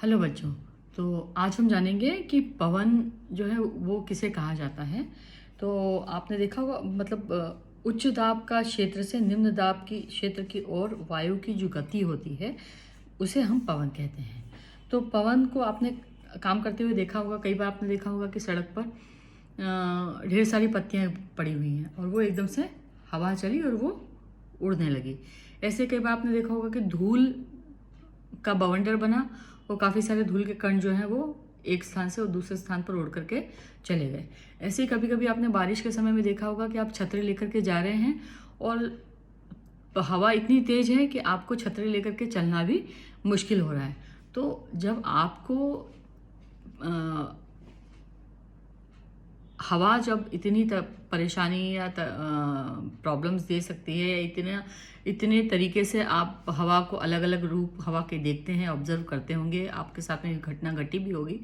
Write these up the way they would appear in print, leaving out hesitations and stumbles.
Hello बच्चों। तो आज हम जानेंगे कि पवन जो है वो किसे कहा जाता है। तो आपने देखा होगा उच्च दाब का क्षेत्र से निम्न दाब की क्षेत्र की ओर वायु की जो गति होती है उसे हम पवन कहते हैं। तो पवन को आपने काम करते हुए देखा होगा, कई बार आपने देखा होगा कि सड़क पर ढेर सारी पत्तियां पड़ी हुई हैं और वो एकदम से हवा चली और वो उड़ने लगी। ऐसे कई बार आपने देखा होगा कि धूल का बवंडर बना और काफ़ी सारे धूल के कण जो हैं वो एक स्थान से और दूसरे स्थान पर उड़ करके चले गए। ऐसे ही कभी कभी आपने बारिश के समय में देखा होगा कि आप छतरी लेकर के जा रहे हैं और हवा इतनी तेज है कि आपको छतरी लेकर के चलना भी मुश्किल हो रहा है। तो जब आपको हवा जब इतनी परेशानी या प्रॉब्लम्स दे सकती है, इतने तरीके से आप हवा को अलग अलग रूप हवा के देखते हैं, ऑब्जर्व करते होंगे, आपके साथ में घटना घटी भी होगी।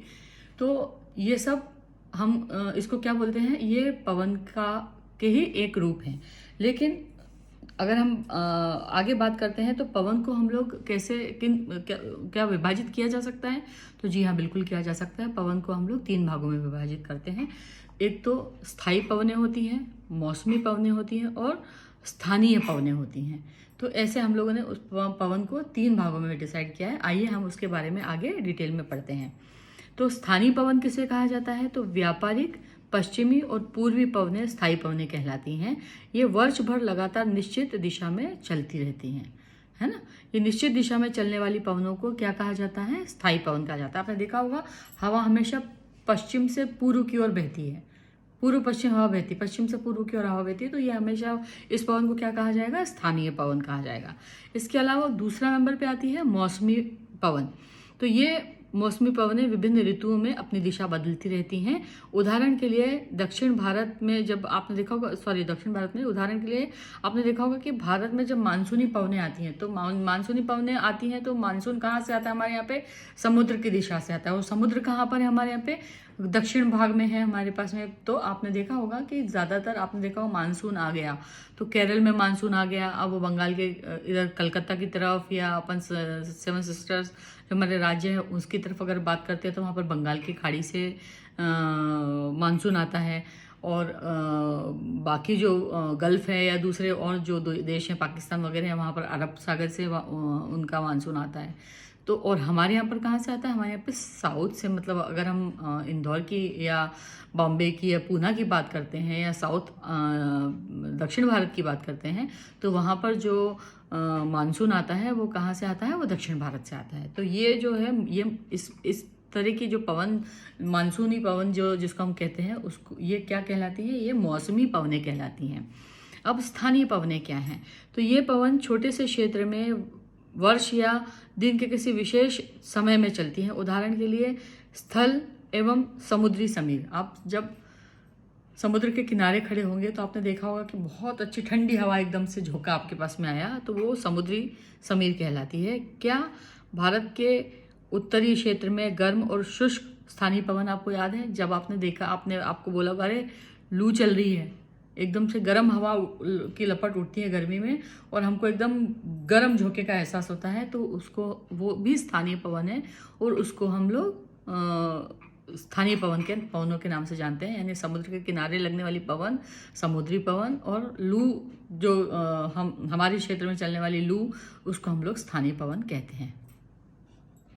तो ये सब हम इसको क्या बोलते हैं, ये पवन के ही एक रूप हैं। लेकिन अगर हम आगे बात करते हैं तो पवन को हम लोग कैसे क्या विभाजित किया जा सकता है, तो जी हाँ, बिल्कुल किया जा सकता है। पवन को हम लोग 3 भागों में विभाजित करते हैं। एक तो स्थायी पवनें होती हैं, मौसमी पवनें होती हैं और स्थानीय पवनें होती हैं। तो ऐसे हम लोगों ने उस पवन को 3 भागों में डिसाइड किया है। आइए हम उसके बारे में आगे डिटेल में पढ़ते हैं। तो स्थानीय पवन किसे कहा जाता है, तो व्यापारिक, पश्चिमी और पूर्वी पवनें स्थायी पवनें कहलाती हैं। ये वर्ष भर लगातार निश्चित दिशा में चलती रहती हैं, है ना। ये निश्चित दिशा में चलने वाली पवनों को क्या कहा जाता है, स्थायी पवन कहा जाता है। आपने देखा होगा हवा हमेशा पश्चिम से पूर्व की ओर बहती है, पूर्व पश्चिम हवा बहती, पश्चिम से पूर्व की ओर हवा बहती है। तो ये हमेशा इस पवन को क्या कहा जाएगा, स्थानीय पवन कहा जाएगा। इसके अलावा दूसरा नंबर पे आती है मौसमी पवन। तो ये मौसमी पवनें विभिन्न ऋतुओं में अपनी दिशा बदलती रहती हैं। उदाहरण के लिए दक्षिण भारत में जब आपने देखा होगा, दक्षिण भारत में उदाहरण के लिए आपने देखा होगा कि भारत में जब मानसूनी पवनें आती हैं, तो मानसूनी पवनें आती हैं तो मानसून कहाँ से आता है, हमारे यहाँ पे समुद्र की दिशा से आता है। और समुद्र कहाँ पर है, हमारे यहाँ पे दक्षिण भाग में है हमारे पास में। तो आपने देखा होगा कि ज़्यादातर आपने देखा होगा मानसून आ गया तो केरल में मानसून आ गया। अब वो बंगाल के इधर कलकत्ता की तरफ या अपन 7 सिस्टर्स जो हमारे राज्य है उसकी तरफ अगर बात करते हैं तो वहाँ पर बंगाल की खाड़ी से मानसून आता है। और बाकी जो गल्फ़ है या दूसरे और जो देश हैं, पाकिस्तान वगैरह हैं, वहाँ पर अरब सागर से उनका मानसून आता है। तो और हमारे यहाँ पर कहाँ से आता है, हमारे यहाँ पे साउथ से, मतलब अगर हम इंदौर की या बॉम्बे की या पूना की बात करते हैं या साउथ दक्षिण भारत की बात करते हैं, तो वहाँ पर जो मानसून आता है वो कहाँ से आता है, वो दक्षिण भारत से आता है। तो ये जो है, ये इस तरह की जो पवन, मानसूनी पवन जो जिसको हम कहते हैं, उसको ये क्या कहलाती है, ये मौसमी पवनें कहलाती हैं। अब स्थानीय पवनें क्या हैं, तो ये पवन छोटे से क्षेत्र में वर्ष या दिन के किसी विशेष समय में चलती हैं। उदाहरण के लिए स्थल एवं समुद्री समीर। आप जब समुद्र के किनारे खड़े होंगे तो आपने देखा होगा कि बहुत अच्छी ठंडी हवा एकदम से झोंका आपके पास में आया, तो वो समुद्री समीर कहलाती है। क्या भारत के उत्तरी क्षेत्र में गर्म और शुष्क स्थानीय पवन आपको याद है, जब आपने देखा, आपको बोला अरे लू चल रही है, एकदम से गर्म हवा की लपट उठती है गर्मी में और हमको एकदम गर्म झोंके का एहसास होता है, तो उसको, वो भी स्थानीय पवन है और उसको हम लोग स्थानीय पवनों के नाम से जानते हैं। यानी समुद्र के किनारे लगने वाली पवन समुद्री पवन, और लू जो हमारे क्षेत्र में चलने वाली लू, उसको हम लोग स्थानीय पवन कहते हैं।